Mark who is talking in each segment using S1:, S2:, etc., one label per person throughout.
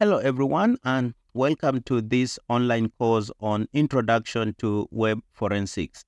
S1: Hello, everyone, and welcome to this online course on Introduction to Web Forensics.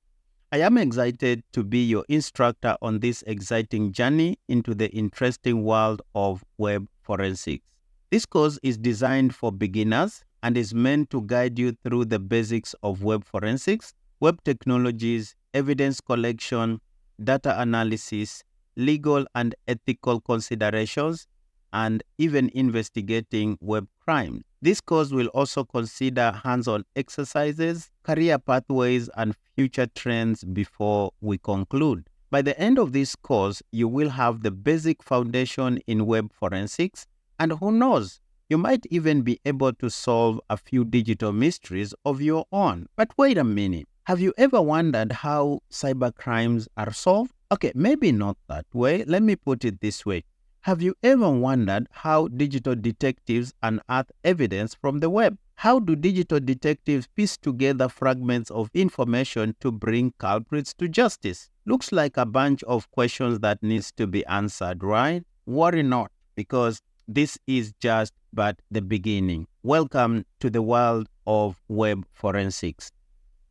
S1: I am excited to be your instructor on this exciting journey into the interesting world of web forensics. This course is designed for beginners and is meant to guide you through the basics of web forensics, web technologies, evidence collection, data analysis, legal and ethical considerations, and even investigating web crimes. This course will also consider hands-on exercises, career pathways, and future trends before we conclude. By the end of this course, you will have the basic foundation in web forensics, and who knows, you might even be able to solve a few digital mysteries of your own. But wait a minute, have you ever wondered how cybercrimes are solved? Okay, maybe not that way. Let me put it this way. Have you ever wondered how digital detectives unearth evidence from the web? How do digital detectives piece together fragments of information to bring culprits to justice? Looks like a bunch of questions that needs to be answered, right? Worry not, because this is just but the beginning. Welcome to the world of web forensics.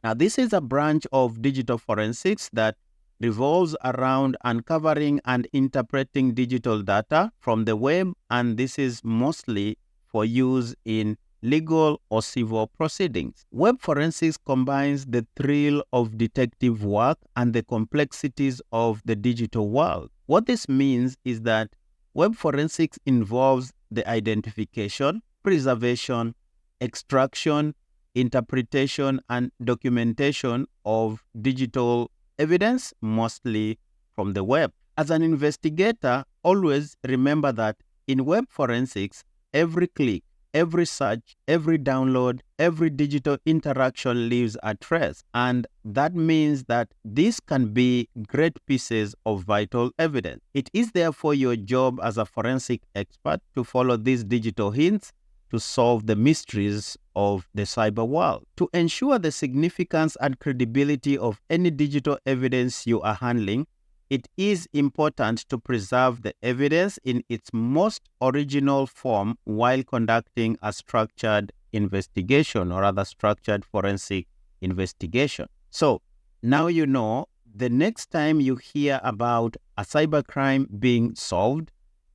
S1: Now, this is a branch of digital forensics that revolves around uncovering and interpreting digital data from the web, and this is mostly for use in legal or civil proceedings. Web forensics combines the thrill of detective work and the complexities of the digital world. What this means is that web forensics involves the identification, preservation, extraction, interpretation, and documentation of digital evidence, mostly from the web. As an investigator, always remember that in web forensics, every click, every search, every download, every digital interaction leaves a trace. And that means that these can be great pieces of vital evidence. It is therefore your job as a forensic expert to follow these digital hints to solve the mysteries of the cyber world. To ensure the significance and credibility of any digital evidence you are handling, it is important to preserve the evidence in its most original form while conducting a structured investigation or other structured forensic investigation. So now you know, the next time you hear about a cybercrime being solved,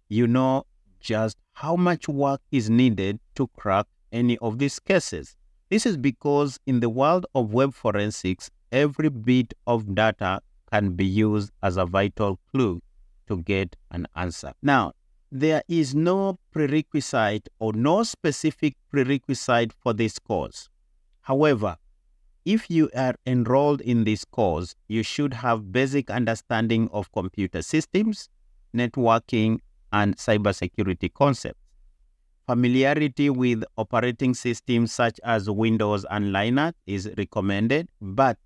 S1: you know just how much work is needed to crack any of these cases. This is because in the world of web forensics, every bit of data can be used as a vital clue to get an answer. Now, there is no prerequisite or no specific prerequisite for this course. However, if you are enrolled in this course, you should have basic understanding of computer systems, networking, and cybersecurity concepts. Familiarity with operating systems such as Windows and Linux is recommended, but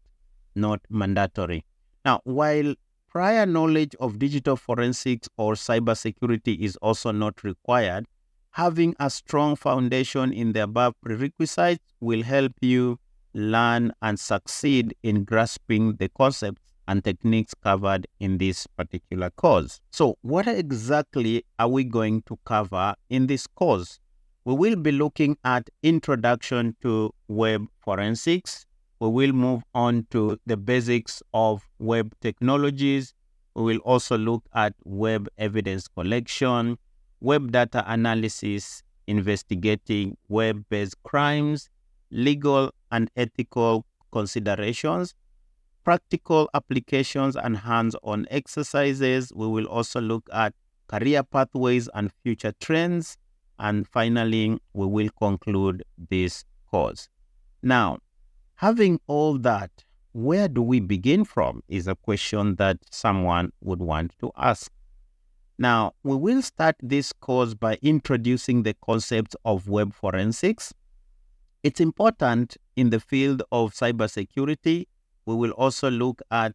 S1: not mandatory. Now, while prior knowledge of digital forensics or cybersecurity is also not required, having a strong foundation in the above prerequisites will help you learn and succeed in grasping the concepts and techniques covered in this particular course. So what exactly are we going to cover in this course? We will be looking at Introduction to Web Forensics. We will move on to the basics of web technologies. We will also look at web evidence collection, web data analysis, investigating web-based crimes, legal and ethical considerations, practical applications and hands-on exercises. We will also look at career pathways and future trends. And finally, we will conclude this course. Now, having all that, where do we begin from is a question that someone would want to ask. Now, we will start this course by introducing the concepts of web forensics. It's important in the field of cybersecurity. We will also look at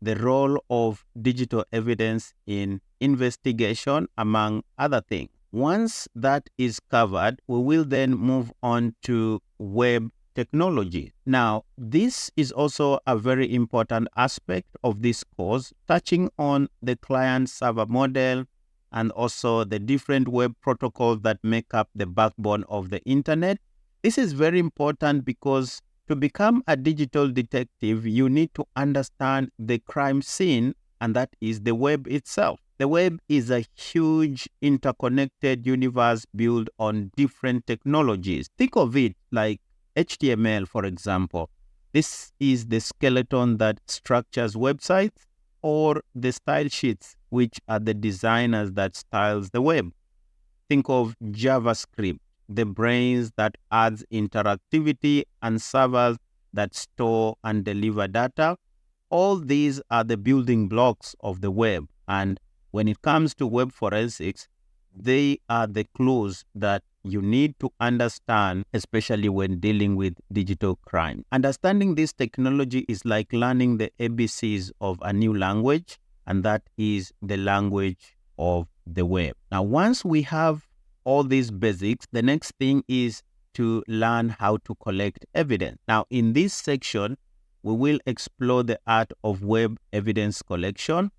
S1: the role of digital evidence in investigation, among other things. Once that is covered, we will then move on to web technology. Now, this is also a very important aspect of this course, touching on the client-server model, and also the different web protocols that make up the backbone of the internet. This is very important because to become a digital detective, you need to understand the crime scene, and that is the web itself. The web is a huge interconnected universe built on different technologies. Think of it like HTML, for example. This is the skeleton that structures websites, or the style sheets, which are the designers that styles the web. Think of JavaScript, the brains that adds interactivity, and servers that store and deliver data. All these are the building blocks of the web. And when it comes to web forensics, they are the clues that you need to understand, especially when dealing with digital crime. Understanding this technology is like learning the ABCs of a new language, and that is the language of the web. Now, once we have all these basics, the next thing is to learn how to collect evidence. Now, in this section, we will explore the art of web evidence collection,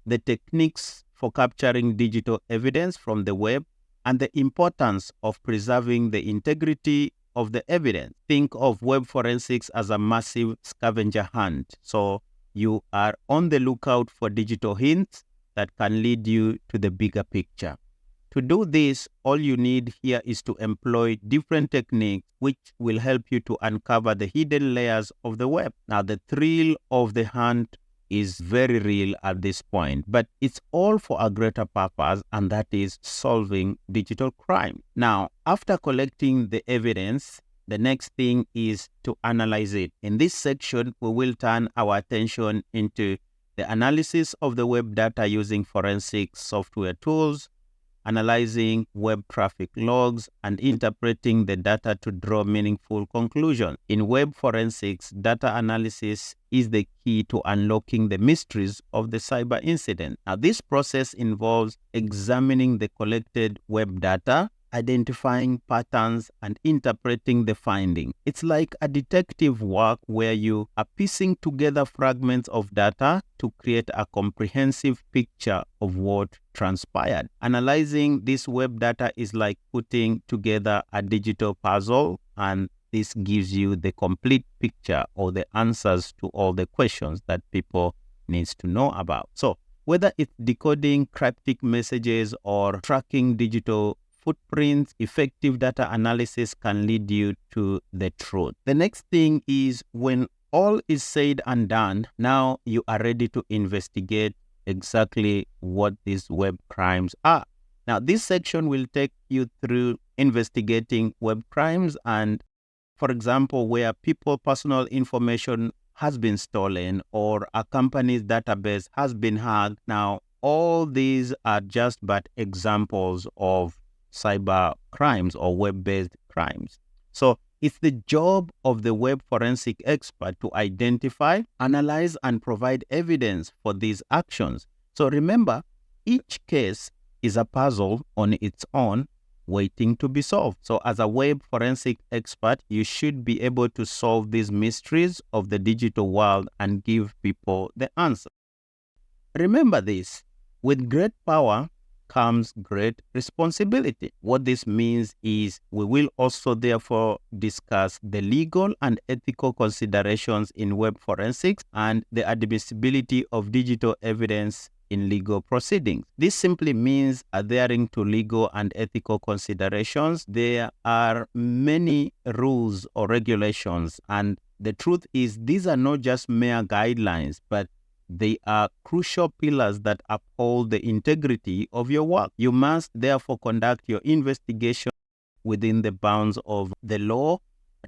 S1: the techniques for capturing digital evidence from the web, and the importance of preserving the integrity of the evidence. Think of web forensics as a massive scavenger hunt. So you are on the lookout for digital hints that can lead you to the bigger picture. To do this, all you need here is to employ different techniques which will help you to uncover the hidden layers of the web. Now, the thrill of the hunt is very real at this point, but it's all for a greater purpose, and that is solving digital crime. Now, after collecting the evidence, the next thing is to analyze it. In this section, we will turn our attention into the analysis of the web data using forensic software tools, analyzing web traffic logs, and interpreting the data to draw meaningful conclusions. In web forensics, data analysis is the key to unlocking the mysteries of the cyber incident. Now, this process involves examining the collected web data, identifying patterns, and interpreting the finding. It's like a detective work where you are piecing together fragments of data to create a comprehensive picture of what transpired. Analyzing this web data is like putting together a digital puzzle, and this gives you the complete picture or the answers to all the questions that people needs to know about. So whether it's decoding cryptic messages or tracking digital footprints, effective data analysis can lead you to the truth. The next thing is, when all is said and done, now you are ready to investigate exactly what these web crimes are. Now, this section will take you through investigating web crimes, and for example, where people's personal information has been stolen or a company's database has been hacked. Now, all these are just but examples of cyber crimes or web-based crimes. So it's the job of the web forensic expert to identify, analyze, and provide evidence for these actions. So remember, each case is a puzzle on its own, waiting to be solved. So as a web forensic expert, you should be able to solve these mysteries of the digital world and give people the answer. Remember this, with great power comes great responsibility. What this means is we will also therefore discuss the legal and ethical considerations in web forensics and the admissibility of digital evidence in legal proceedings. This simply means adhering to legal and ethical considerations. There are many rules or regulations, and the truth is these are not just mere guidelines, but they are crucial pillars that uphold the integrity of your work. You must therefore conduct your investigation within the bounds of the law,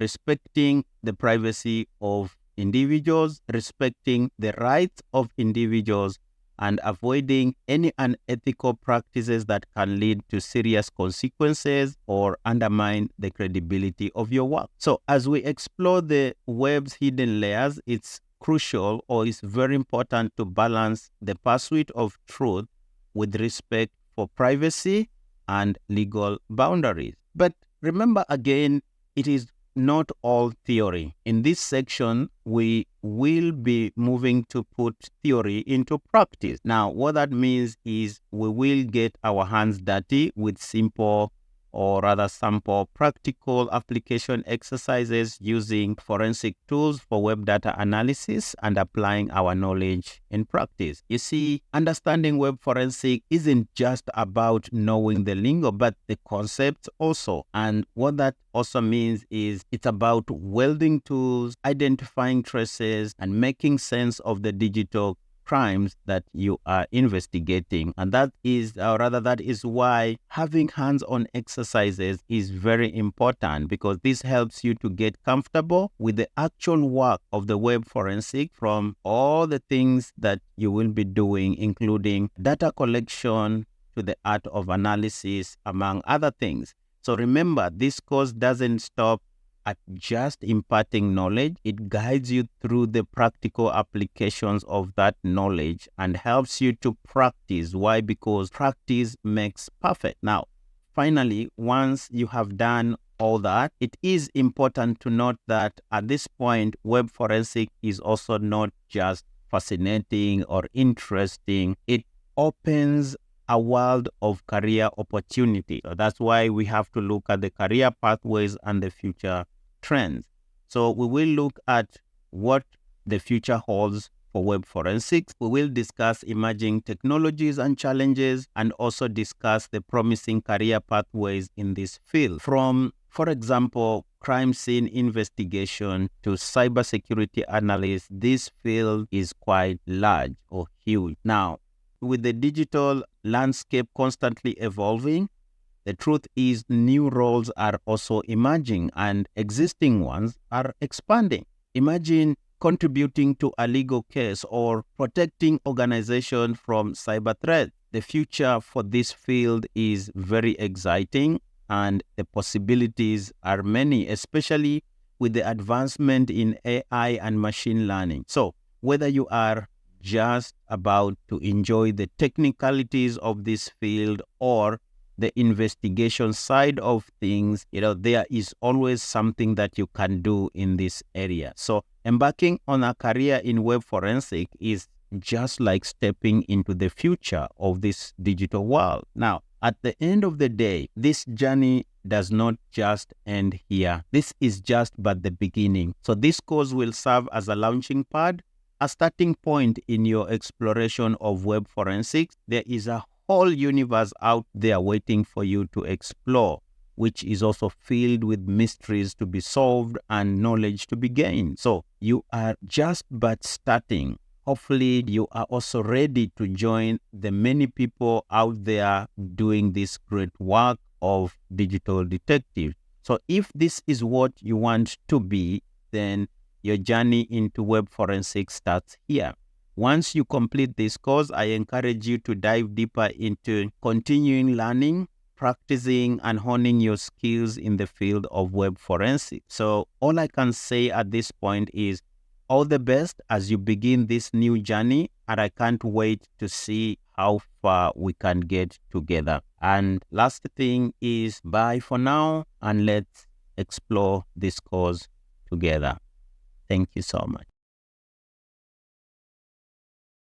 S1: respecting the privacy of individuals, respecting the rights of individuals, and avoiding any unethical practices that can lead to serious consequences or undermine the credibility of your work. So as we explore the web's hidden layers, it's crucial, or it's very important, to balance the pursuit of truth with respect for privacy and legal boundaries. But remember again, it is not all theory. In this section, we will be moving to put theory into practice. Now, what that means is we will get our hands dirty with simple or rather sample practical application exercises using forensic tools for web data analysis and applying our knowledge in practice. You see, understanding web forensic isn't just about knowing the lingo, but the concepts also. And what that also means is it's about welding tools, identifying traces, and making sense of the digital crimes that you are investigating. And that is why having hands-on exercises is very important, because this helps you to get comfortable with the actual work of the web forensic, from all the things that you will be doing, including data collection to the art of analysis, among other things. So remember, this course doesn't stop at just imparting knowledge. It guides you through the practical applications of that knowledge and helps you to practice. Why? Because practice makes perfect. Now, finally, once you have done all that, it is important to note that at this point, web forensic is also not just fascinating or interesting. It opens a world of career opportunity. So that's why we have to look at the career pathways and the future trends. So we will look at what the future holds for web forensics. We will discuss emerging technologies and challenges, and also discuss the promising career pathways in this field. From, for example, crime scene investigation to cybersecurity analyst, this field is quite large or huge. Now, with the digital landscape constantly evolving, the truth is new roles are also emerging and existing ones are expanding. Imagine contributing to a legal case or protecting organizations from cyber threats. The future for this field is very exciting and the possibilities are many, especially with the advancement in AI and machine learning. So whether you are just about to enjoy the technicalities of this field or the investigation side of things, there is always something that you can do in this area. So embarking on a career in web forensic is just like stepping into the future of this digital world. Now, at the end of the day, this journey does not just end here. This is just but the beginning. So this course will serve as a launching pad, a starting point in your exploration of web forensics. There is a whole universe out there waiting for you to explore, which is also filled with mysteries to be solved and knowledge to be gained. So you are just but starting. Hopefully you are also ready to join the many people out there doing this great work of digital detective. So if this is what you want to be, then your journey into web forensics starts here. Once you complete this course, I encourage you to dive deeper into continuing learning, practicing, and honing your skills in the field of web forensics. So all I can say at this point is all the best as you begin this new journey, and I can't wait to see how far we can get together. And last thing is, bye for now, and let's explore this course together. Thank you so much.